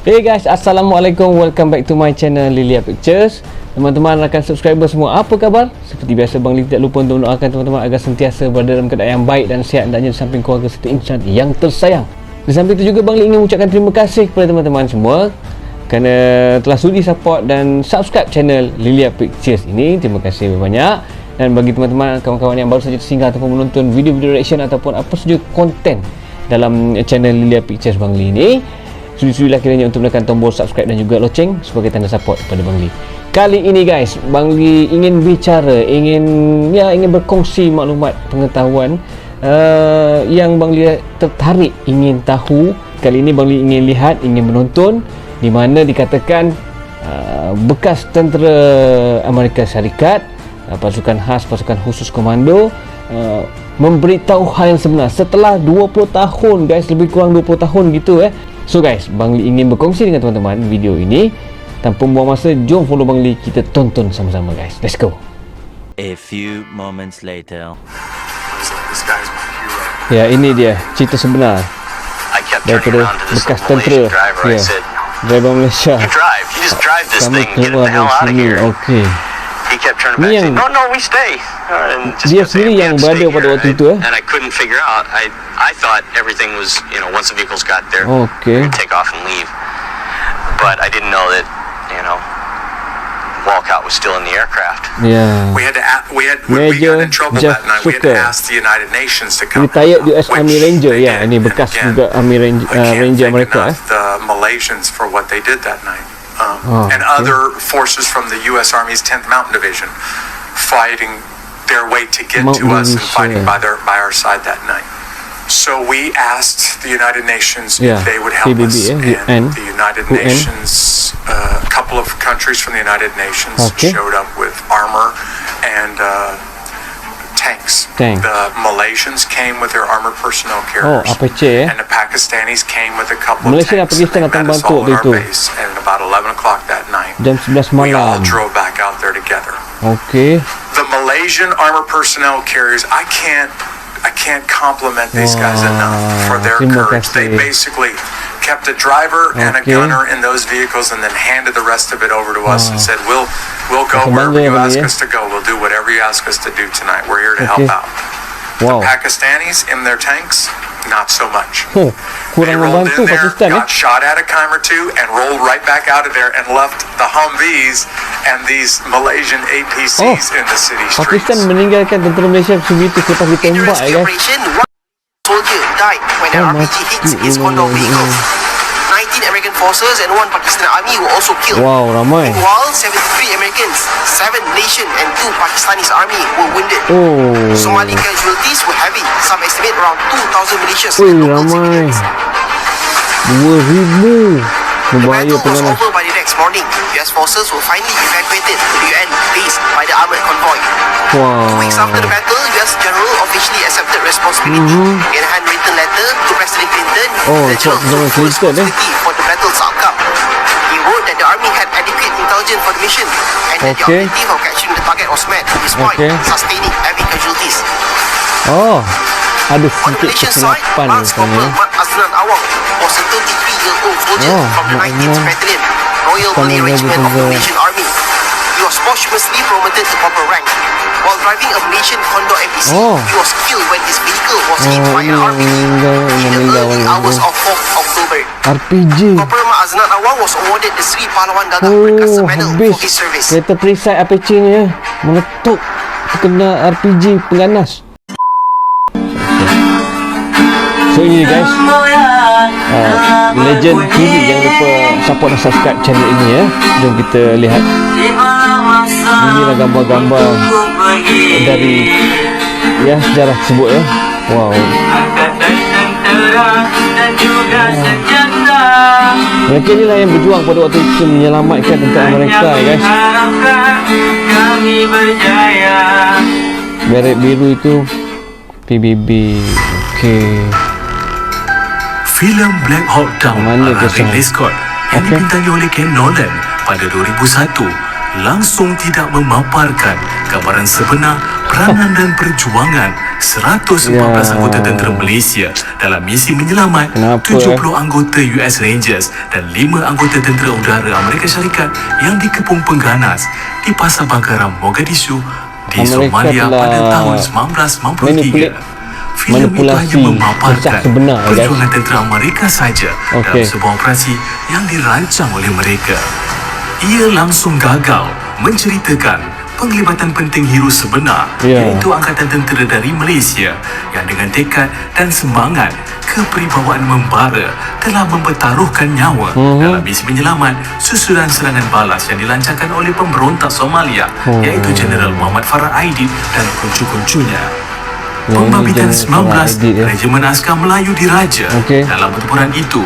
Hey guys, Assalamualaikum. Welcome back to my channel Lilia Pictures. Teman-teman rakan subscriber semua, apa khabar? Seperti biasa, Bang Li tidak lupa untuk mendoakan teman-teman agar sentiasa berada dalam keadaan yang baik dan sihat, hendaknya di samping keluarga serta insan yang tersayang. Di samping itu juga Bang Li ingin mengucapkan terima kasih kepada teman-teman semua kerana telah sudi support dan subscribe channel Lilia Pictures ini. Terima kasih banyak. Dan bagi teman-teman kawan-kawan yang baru saja tersinggah ataupun menonton video-video reaction ataupun apa saja konten dalam channel Lilia Pictures Bang Li ini, sudi-sudilah kiranya untuk menekan tombol subscribe dan juga loceng sebagai tanda support kepada Bang Li. Kali ini guys, Bang Li ingin bicara, ingin berkongsi maklumat pengetahuan yang Bang Li tertarik ingin tahu. Kali ini Bang Li ingin lihat, ingin menonton di mana dikatakan bekas tentera Amerika Syarikat, pasukan khas, pasukan khusus komando, memberitahu hal yang sebenar setelah 20 tahun guys, lebih kurang 20 tahun gitu So guys, Bang Li ingin berkongsi dengan teman-teman video ini. Tanpa buang masa, jom follow Bang Li, kita tonton sama-sama guys. Let's go. A few moments later. Ya, ini dia cerita sebenar daripada bekas tentera. Ya, driver Malaysia. Kami keluar dari sini. Okey. Ni yang dia sendiri yang berada pada waktu itu And I couldn't figure out. I thought everything was, once the vehicles got there, Okay. we'd take off and leave. But I didn't know that, Walcott was still in the aircraft. Ya. We got in trouble that night. We had to ask the United Nations to come. Retired US Army which Ranger. they Ya, did. ini bekas Again, juga Army Ranger, I can't Ranger thank Amerika enough the Malaysians for what they did that night. And okay. other forces from the U.S. Army's 10th Mountain Division fighting their way to get Mountain to us and Division. fighting by our side that night. So we asked the United Nations Yeah, if they would help PBB, us, UN. and the United UN. Nations, a couple of countries from the United Nations Okay. showed up with armor and tanks. Tank. The Malaysians came with their armored personnel Oh, carriers, APC and the Pakistanis came with a couple Malaysia dan of tanks. Pakistan And they datang met us bantu all waktu at our itu. base, and at about 11 o'clock that night, Jam 11 we all malam. drove back out there together. Okey. The Malaysian armor personnel carriers, I can't compliment these guys enough for their Terima courage. They kasih. basically kept a driver and a Okay. gunner in those vehicles and then handed the rest of it over to us and said, we'll go Macam wherever mana you dia ask ni, us to go. We'll do whatever you ask us to do tonight. We're here to Okay. help out. Wow. Pakistanis in their tanks, not so much. Oh, They kurang rolled membantu in there, Pakistan got shot at a time or two, and rolled right back out of there and left the Humvees and these Malaysian APCs in the city streets. Pakistan meninggalkan tentera Malaysia sebegitu selepas In the ditembak rescue guys. operation, one soldier died when an RPG hits his condor vehicle. 19 American forces and 1 Pakistan army were also killed. Wow, ramai. While 73 Americans, 7 Malaysian and 2 Pakistanis army were wounded. Oh. Somali casualties were heavy. Some estimate around 2,000 militias Ui, and local ramai. civilians. 2,000. The Berbahaya battle was penganas. over by the next morning. US forces were finally evacuated to the UN base by the armored convoy. 2 weeks after the battle, US general officially accepted responsibility in a handwritten letter to President Clinton, Oh, the general President took full Clinton, responsibility for the battle's outcome. He wrote that the army had adequate intelligence for the mission and that the Okay. objective of capturing the target was met, despite Okay. sustaining heavy casualties. Oh, ada On the sedikit Malaysian side, kesilapan Lance Corporal rupanya. Mat Azlan Awang was a 33-year-old soldier Oh, from the Mat 19th Azlan. Battalion, Royal Sama Malay dia Regiment of the juga. Malaysian Army. He was posthumously promoted to corporal rank. While driving a Malaysian Condor MPC, Oh. he was killed when his vehicle was hit by ini an RPG in the meninggal early hours of 4th October. RPG. Corporal Mat Azlan Awang was awarded the Sri Pahlawan Gagah Oh, Perkasa Medal habis. for his service. Kereta perisai APC ni meletup kena RPG pengganas. So ini guys, Legend TV, jangan lupa support dan subscribe channel ini Jom kita lihat. Inilah gambar-gambar dari sejarah tersebut Wow. Mereka inilah yang berjuang pada waktu itu menyelamatkan tentera mereka guys. Beret biru itu PBB. Okey. Filem Black Hawk Down Mana ala kesan? Ridley Scott yang Okey. dibintangi oleh Ken Nolan pada 2001 langsung tidak memaparkan gambaran sebenar peranan dan perjuangan 114 Ya. anggota tentera Malaysia dalam misi menyelamat Kenapa, 70 anggota US Rangers dan 5 anggota tentera udara Amerika Syarikat yang dikepung pengganas di Pasar Bangkaram, Mogadishu di Amerika Somalia telah pada tahun 1993. Filem itu manipulasi hanya memaparkan kisah sebenar, guys. perjuangan tentera Amerika saja Okey. dalam sebuah operasi yang dirancang oleh mereka. Ia langsung gagal menceritakan penglibatan penting hero sebenar, Ya. iaitu Angkatan Tentera dari Malaysia yang dengan tekad dan semangat kepribawaan membara telah mempertaruhkan nyawa dalam misi menyelamat susulan serangan balas yang dilancarkan oleh pemberontak Somalia, iaitu Jeneral Muhammad Farah Aidid dan kuncu-kuncunya. Pembabitan Jeneral Farah 19 Aidid, ya. Regimen Askar Melayu diraja Okey. dalam pertempuran itu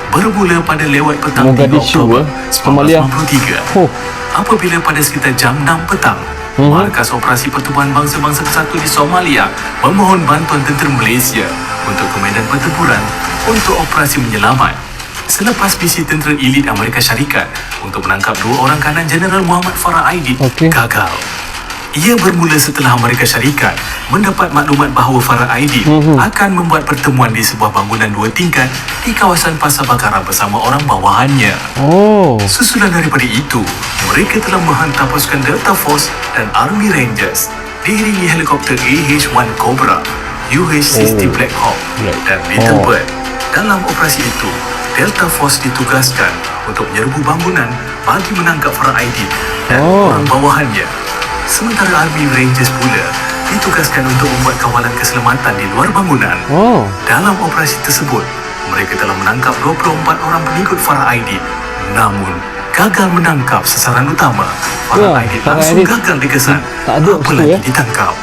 bermula pada lewat petang 3 Mogadishu, Oktober Somalia. 1993. Oh. Apabila pada sekitar jam 6 petang, Markas Operasi Pertubuhan Bangsa-Bangsa Bersatu di Somalia memohon bantuan tentera Malaysia untuk ke medan pertempuran untuk operasi menyelamat. Selepas misi tentera elit Amerika Syarikat untuk menangkap 2 orang kanan Jeneral Muhammad Farah Aidid Okey. gagal. Ia bermula setelah Amerika Syarikat mendapat maklumat bahawa Farah Aidid akan membuat pertemuan di sebuah bangunan 2 tingkat di kawasan Pasar Bangkaram bersama orang bawahannya. Oh. Susulan daripada itu, mereka telah menghantar pasukan Delta Force dan Army Rangers diiringi helikopter AH-1 Cobra, UH-60 Black Hawk dan Little Bird. Dalam operasi itu, Delta Force ditugaskan untuk menyerbu bangunan bagi menangkap Farah Aidid dan orang bawahannya. Sementara Army Rangers pula ditugaskan untuk membuat kawalan keselamatan di luar bangunan. Oh. Dalam operasi tersebut, mereka telah menangkap 24 orang pengikut Farah Aidid. Namun, gagal menangkap sasaran utama. Farah Ya, Aidid Farah langsung Aidid gagal dikesan. tak ada apalagi situ, ya. ditangkap.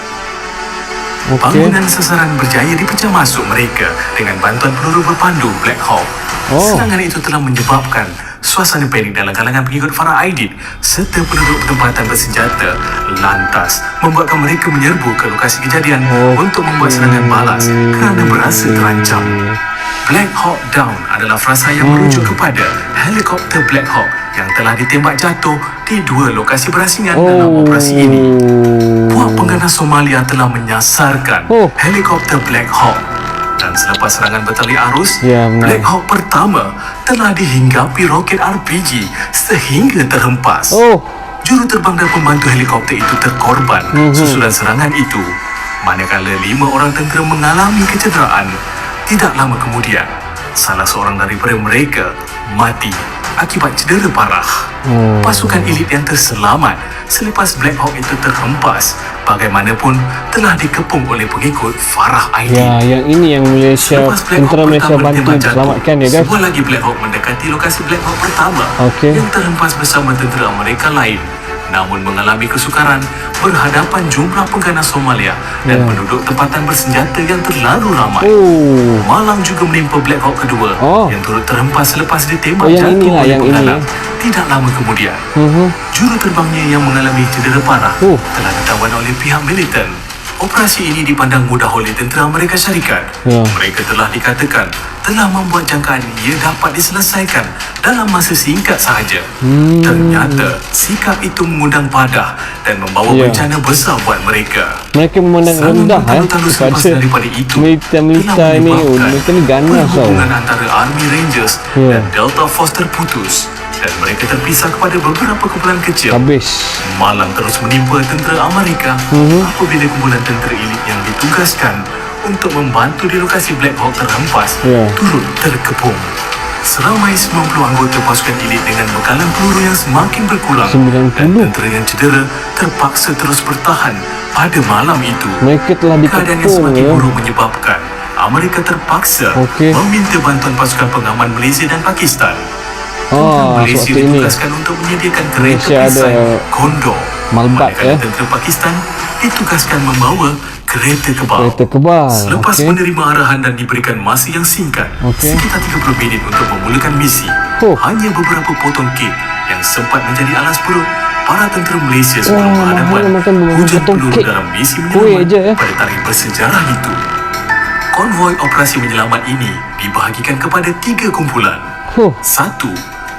Okey. Bangunan sasaran berjaya dipecah masuk mereka dengan bantuan peluru berpandu Black Hawk. Oh. Serangan itu telah menyebabkan suasana panik dalam kalangan pengikut Farah Aidid serta penduduk tempatan bersenjata, lantas membuatkan mereka menyerbu ke lokasi kejadian untuk membuat serangan balas kerana berasa terancam. Black Hawk Down adalah frasa yang merujuk kepada helikopter Black Hawk yang telah ditembak jatuh di 2 lokasi berasingan dalam operasi ini. Puak pengganas Somalia telah menyasarkan helikopter Black Hawk dan selepas serangan bertali arus, Ya, benar. Black Hawk pertama telah dihinggapi roket RPG sehingga terhempas. Oh. Juruterbang dan pembantu helikopter itu terkorban susulan serangan itu, manakala 5 orang tentera mengalami kecederaan. Tidak lama kemudian, salah seorang daripada mereka mati akibat cedera parah. Pasukan elit yang terselamat selepas Black Hawk itu terhempas bagaimanapun telah dikepung oleh pengikut Farah Aidid. Ya, yang ini yang Malaysia, Selepas Black Hawk tentera Malaysia pertama bantu ditembak jatuh, selamatkan ya, guys. sebuah lagi Black Hawk mendekati lokasi Black Hawk pertama Okey. yang terhempas bersama tentera Amerika lain. Namun mengalami kesukaran berhadapan jumlah pengganas Somalia dan penduduk tempatan bersenjata yang terlalu ramai. Oh. Malang juga menimpa Black Hawk kedua yang turut terhempas selepas ditembak Oh, yang jatuh inilah, oleh yang ini, penghalang. Tidak lama kemudian, juruterbangnya yang mengalami cedera parah telah ditawan oleh pihak militan. Operasi ini dipandang mudah oleh tentera Amerika Syarikat. Ya. Mereka telah dikatakan telah membuat jangkaan ia dapat diselesaikan dalam masa singkat sahaja. Ternyata sikap itu mengundang padah dan membawa Ya. bencana besar buat mereka. Mereka memandang Serangan rendah bertalu-talu selepas kepada daripada itu militer-militer telah ini. menyebabkan Mereka ni ganas tau. perhubungan antara Army Rangers Ya. dan Delta Force terputus dan mereka terpisah kepada beberapa kumpulan kecil. Habis. Malang terus menimpa tentera Amerika apabila kumpulan tentera elit yang ditugaskan untuk membantu di lokasi Black Hawk terhempas turut terkepung. Seramai 90 anggota pasukan elit dengan bekalan peluru yang semakin berkurang 90? dan tentera yang cedera terpaksa terus bertahan pada malam itu. Mereka telah Keadaan yang dikepung semakin ya. buruk menyebabkan Amerika terpaksa Okey. meminta bantuan pasukan pengaman Malaysia dan Pakistan. Ah, Malaysia sebab tu ini. ditugaskan untuk menyediakan kereta Malaysia perisai ada Condor. Malbat, Manakala ya. tentera Pakistan ditugaskan membawa kereta kebal. Kereta kebal. Selepas Okey. menerima arahan dan diberikan masa yang singkat, Okey. sekitar 30 minit untuk memulakan misi, hanya beberapa potong kek yang sempat menjadi alas perut para tentera Malaysia sebelum Wah, berhadapan hanya makan beberapa hujan potong peluru kek. dalam misi Kuih menyelamat je, ya. pada tarikh bersejarah itu. Konvoi operasi menyelamat ini dibahagikan kepada 3 kumpulan. 1.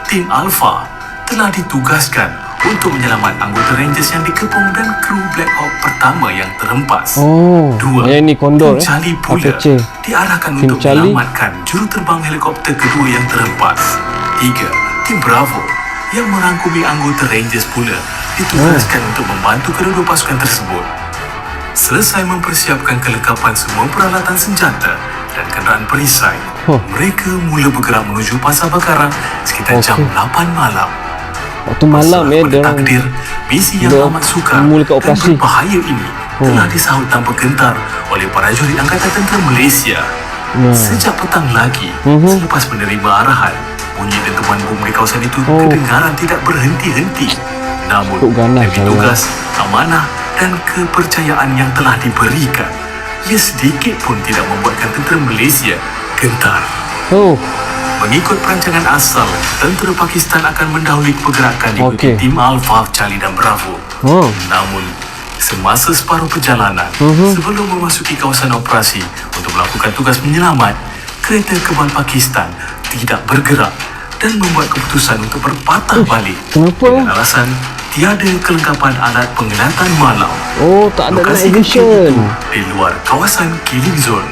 Tim Alpha telah ditugaskan untuk menyelamat anggota Rangers yang dikepung dan kru Black Hawk pertama yang terhempas. Oh, yang ni Condor Tim Charlie pula APC. diarahkan Tim untuk Charlie. menyelamatkan juruterbang helikopter kedua yang terhempas. 3. Tim Bravo yang merangkumi anggota Rangers pula ditugaskan untuk membantu kedua pasukan tersebut. Selesai mempersiapkan kelengkapan semua peralatan senjata dan kenderaan perisai, mereka mula bergerak menuju Pasar Bakaran sekitar jam 8 malam. Waktu malam ya, Pada dia orang takdir, misi yang dia amat sukar memulakan dan operasi. berbahaya ini telah disahut tanpa gentar oleh prajurit Angkatan Tentera Malaysia. Sejak petang lagi, selepas menerima arahan, bunyi dentuman bom di kawasan itu kedengaran tidak berhenti-henti. Namun, Cukup ganas demi tugas, amanah dan kepercayaan yang telah diberikan, ia sedikit pun tidak membuatkan tentera Malaysia gentar. Oh, Mengikut perancangan asal, tentera Pakistan akan mendahului pergerakan diikuti tim Alpha, Charlie dan Bravo. Namun, semasa separuh perjalanan, sebelum memasuki kawasan operasi untuk melakukan tugas menyelamat, kereta kebal Pakistan tidak bergerak dan membuat keputusan untuk berpatah balik kenapa? dengan alasan tiada kelengkapan alat penglihatan malam. Oh, tak ada Lokasi night kecil vision. itu di luar kawasan killing zone.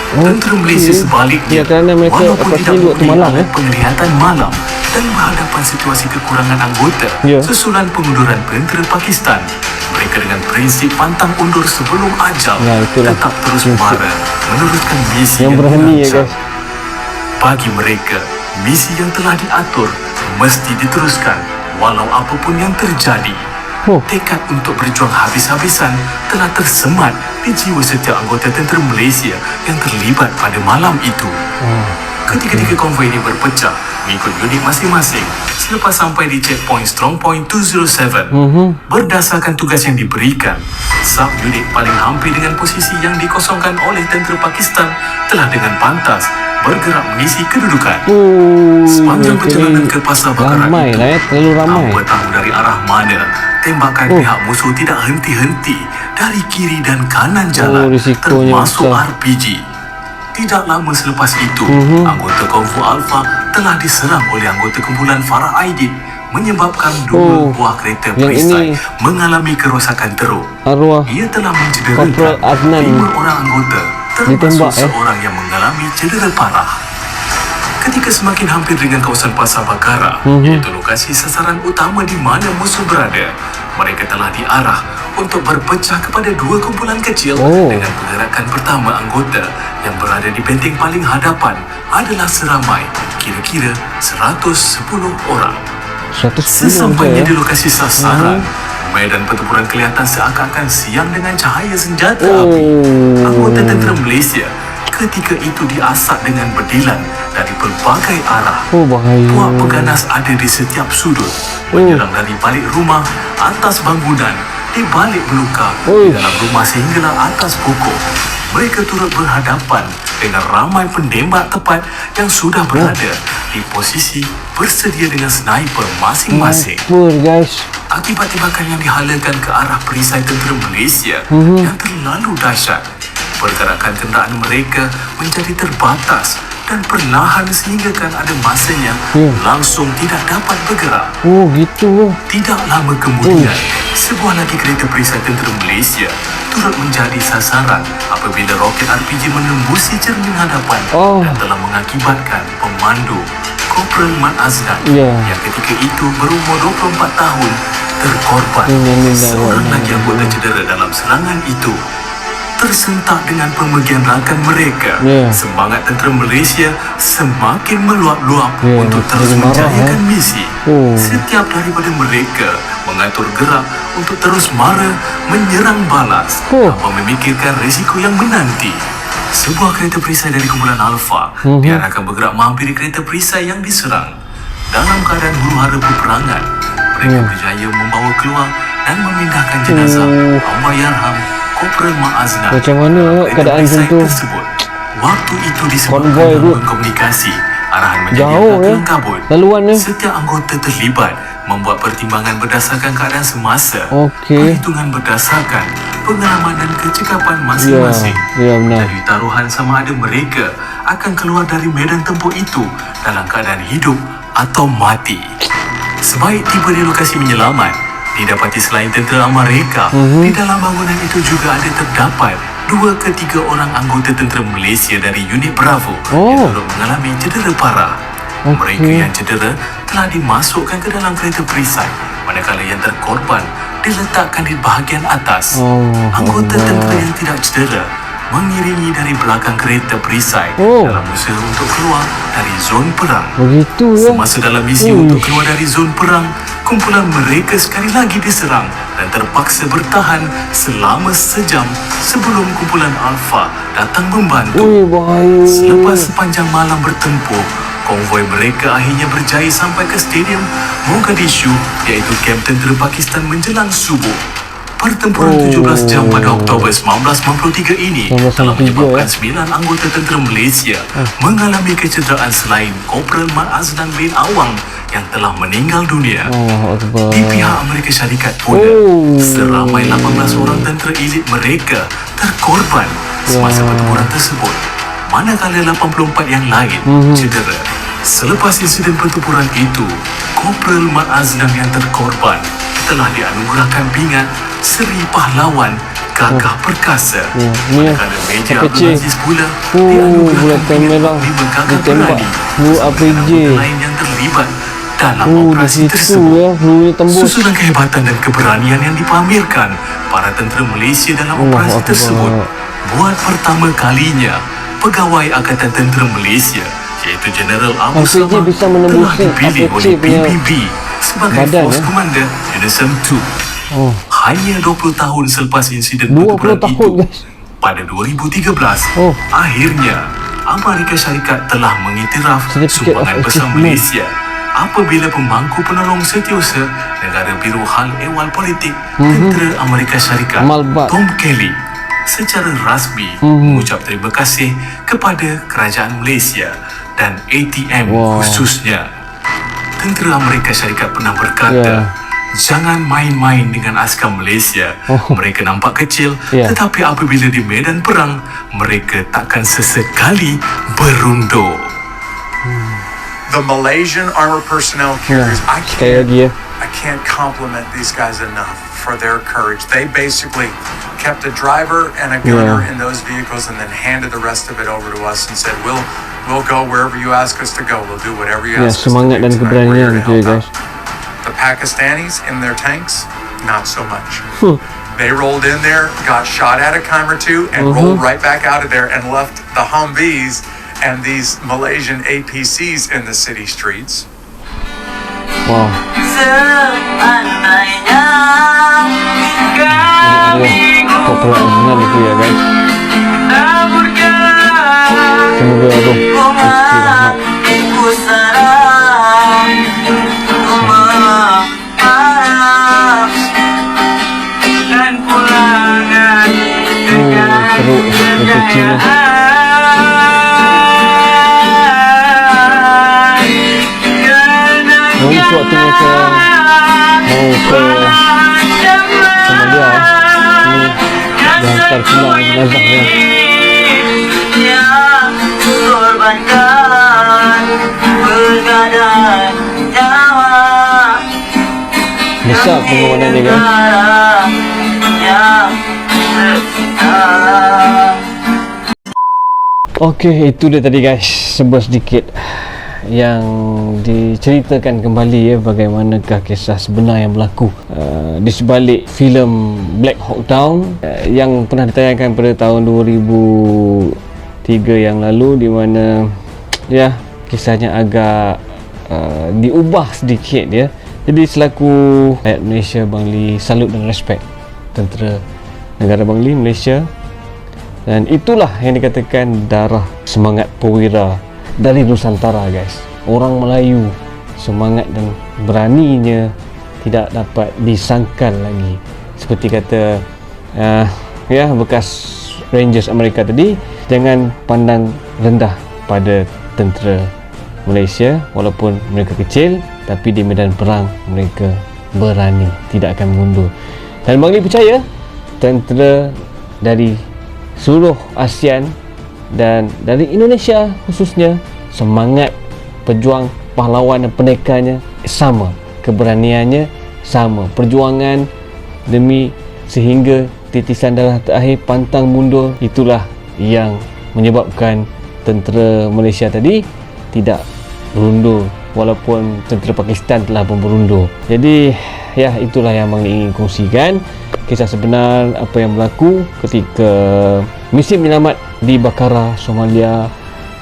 Tentera Malaysia sebaliknya, Ya, kerana mereka walaupun operasi tidak waktu mempunyai malam, alat penglihatan malam dan berhadapan situasi kekurangan anggota Ya. susulan pengunduran tentera Pakistan, mereka dengan prinsip pantang undur sebelum ajal Ya, itulah tetap terus prinsip mara meneruskan misi yang berani ya dirancang. guys. Bagi mereka, misi yang telah diatur mesti diteruskan walau apapun yang terjadi. Tekad untuk berjuang habis-habisan telah tersemat di jiwa setiap anggota tentera Malaysia yang terlibat pada malam itu. Ketiga-tiga konvoi ini berpecah mengikut unit masing-masing selepas sampai di checkpoint Strong Point 207. Berdasarkan tugas yang diberikan, sub-unit paling hampir dengan posisi yang dikosongkan oleh tentera Pakistan telah dengan pantas bergerak mengisi kedudukan. Sepanjang perjalanan ke Pasar Bakaran ramai itu, lah ya, terlalu ramai. hampa tahu dari arah mana tembakan pihak musuh tidak henti-henti dari kiri dan kanan jalan, risikonya termasuk besar. RPG. Tidak lama selepas itu, anggota Konvo Alpha telah diserang oleh anggota kumpulan Farah Aidit, menyebabkan dua buah kereta yang perisai ini mengalami kerosakan teruk. Arwah Ia telah Korporal mencederakan Adnan 5 orang anggota, ditembak, termasuk seorang yang mengalami cedera parah. Ketika semakin hampir dengan kawasan Pasar Bakara, iaitu lokasi sasaran utama di mana musuh berada, mereka telah diarah untuk berpecah kepada dua kumpulan kecil dengan pergerakan pertama anggota yang berada di benteng paling hadapan adalah seramai kira-kira 110 orang. 110 Sesampainya je di lokasi sasaran, medan pertempuran kelihatan seakan-akan siang dengan cahaya senjata api. Anggota tentera Malaysia ketika itu diasak dengan berdilan dari pelbagai arah. bahaya. Puak pengganas ada di setiap sudut, menyerang dari balik rumah, atas bangunan, di balik belukar, di dalam rumah sehinggalah atas pokok. Mereka turut berhadapan dengan ramai penembak tepat yang sudah berada di posisi bersedia dengan sniper masing-masing. guys. Akibat tembakan yang dihalakan ke arah perisai tentera Malaysia yang terlalu dahsyat, pergerakan kenderaan mereka menjadi terbatas dan perlahan sehinggakan ada masanya langsung tidak dapat bergerak. Gitu. Tidak lama kemudian, sebuah lagi kereta perisai tentera Malaysia turut menjadi sasaran apabila roket RPG menembusi cermin hadapan dan telah mengakibatkan pemandu Korporal Mat Azdan yang ketika itu berumur 24 tahun terkorban. Seorang lagi anggota cedera dalam serangan itu. Tersentak dengan pemergian rakan mereka, semangat tentera Malaysia semakin meluap-luap untuk terus menjayakan misi. Setiap daripada mereka mengatur gerak untuk terus mara menyerang balas tanpa memikirkan risiko yang menanti. Sebuah kereta perisai dari kumpulan Alpha diarahkan bergerak menghampiri kereta perisai yang diserang. Dalam keadaan huru-hara peperangan, mereka berjaya membawa keluar dan memindahkan jenazah Allahyarham Korporal Mat Azdan. Macam mana keadaan macam tu? Tersebut. Waktu itu disebabkan Konvoi tu gangguan komunikasi, arahan menjadi jauh kelang kabut. laluan dia. Setiap anggota terlibat membuat pertimbangan berdasarkan keadaan semasa, Okey. perhitungan berdasarkan pengalaman dan kecekapan masing-masing, benar. dari taruhan sama ada mereka akan keluar dari medan tempur itu dalam keadaan hidup atau mati. Sebaik tiba di lokasi menyelamat, didapati selain tentera Amerika, di dalam bangunan itu juga ada terdapat 2 ke 3 orang anggota tentera Malaysia dari unit Bravo yang turut mengalami cedera parah. Mereka yang cedera telah dimasukkan ke dalam kereta perisai, manakala yang terkorban diletakkan di bahagian atas. Anggota tentera yang tidak cedera mengiringi dari belakang kereta perisai dalam usaha untuk keluar dari zon perang. Begitu ya. Semasa dalam misi untuk keluar dari zon perang, kumpulan mereka sekali lagi diserang dan terpaksa bertahan selama sejam sebelum kumpulan Alpha datang membantu. Bahaya. Selepas sepanjang malam bertempur, konvoi mereka akhirnya berjaya sampai ke stadium Mogadishu, iaitu kamp tentera Pakistan menjelang subuh. Pertempuran 17 jam pada Oktober 1993 ini telah menyebabkan 9 anggota tentera Malaysia mengalami kecederaan selain Kopral Mat Azlan bin Awang yang telah meninggal dunia. Di pihak Amerika Syarikat pula, seramai 18 orang tentera elit mereka terkorban semasa pertempuran tersebut, manakala 84 yang lain cedera. Selepas insiden pertempuran itu, Kopral Mat Azlan yang terkorban telah dianugerahkan pingat Seri Pahlawan Gagah Perkasa. Manakala Meja Abdul Aziz pula dianugerahkan pingat 5 Gagah Berani sebagai lain yang terlibat dalam operasi tersebut. Susulan kehebatan dan keberanian yang dipamerkan para tentera Malaysia dalam operasi tersebut buat pertama kalinya pegawai Angkatan Tentera Malaysia, iaitu Jeneral Abu Samad, telah dipilih oleh PBB sebagai Force Commander UNISM 2. Hanya 20 tahun selepas insiden pertempuran itu, pada 2013, akhirnya Amerika Syarikat telah mengiktiraf sumbangan besar Malaysia apabila pemangku penolong setiausaha Negara Biru Hal Ehwal Politik Tentera Amerika Syarikat, Tom Kelly, secara rasmi mengucap terima kasih kepada Kerajaan Malaysia dan ATM khususnya. Tentera Amerika Syarikat pernah berkata, jangan main-main dengan askar Malaysia. Mereka nampak kecil, tetapi apabila di medan perang, mereka takkan sesekali berundur. The Malaysian armor personnel carriers, I can't compliment these guys enough for their courage. They basically kept a driver and a gunner in those vehicles and then handed the rest of it over to us and said, we'll go wherever you ask us to go. We'll do whatever you ask us to do. Semangat dan keberanian gitu ya guys. The Pakistanis in their tanks, not so much. They rolled in there, got shot at a time or two, and rolled right back out of there and left the Humvees and these Malaysian APCs in the city streets. Peperangan itu ya guys. Semoga suatu mereka mau ke sama dia ini daftar pulang jenazahnya. Besar pengawanannya guys. Okey, itu dia tadi guys, sebuah sedikit yang diceritakan kembali ya bagaimanakah kisah sebenar yang berlaku di sebalik filem Black Hawk Down yang pernah ditayangkan pada tahun 2003 yang lalu, di mana ya kisahnya agak diubah sedikit ya. Jadi selaku rakyat Malaysia, Bangli salut dan respect tentera negara Bangli Malaysia, dan itulah yang dikatakan darah semangat perwira dari Nusantara guys. Orang Melayu, semangat dan beraninya tidak dapat disangkal lagi. Seperti kata ya bekas Rangers Amerika tadi, jangan pandang rendah pada tentera Malaysia. Walaupun mereka kecil, tapi di medan perang mereka berani, tidak akan mundur. Dan Bangli percaya tentera dari seluruh ASEAN dan dari Indonesia khususnya, semangat pejuang pahlawan dan pendekarnya sama keberaniannya sama. Perjuangan demi sehingga titisan darah terakhir pantang mundur, itulah yang menyebabkan tentera Malaysia tadi tidak berundur walaupun tentera Pakistan telah pun berundur. Jadi ya, itulah yang Abang ingin kongsikan, kisah sebenar apa yang berlaku ketika misi penyelamat di Bakara, Somalia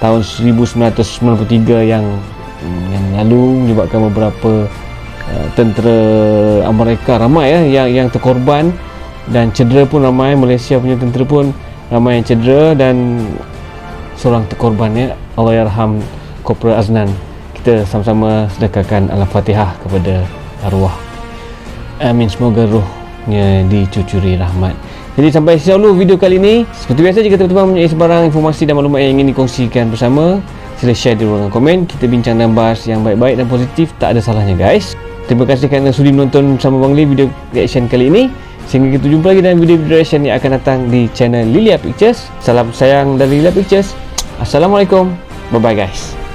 tahun 1993 yang lalu menyebabkan beberapa tentera Amerika ramai yang terkorban dan cedera pun ramai. Malaysia punya tentera pun ramai yang cedera dan seorang terkorban, Allahyarham Korporal Aznan. Kita sama-sama sedekahkan Al-Fatihah kepada arwah. Amin, semoga rohnya dicucuri rahmat. Jadi sampai sini dulu video kali ini. Seperti biasa, jika teman-teman mempunyai sebarang informasi dan maklumat yang ingin dikongsikan bersama, sila share di ruangan komen. Kita bincang dan bahas yang baik-baik dan positif, tak ada salahnya guys. Terima kasih kerana sudi menonton bersama Bang Lee video reaction kali ini. Sehingga kita jumpa lagi dalam video reaction yang akan datang di channel Lilia Pictures. Salam sayang dari Lilia Pictures. Assalamualaikum. Bye bye guys.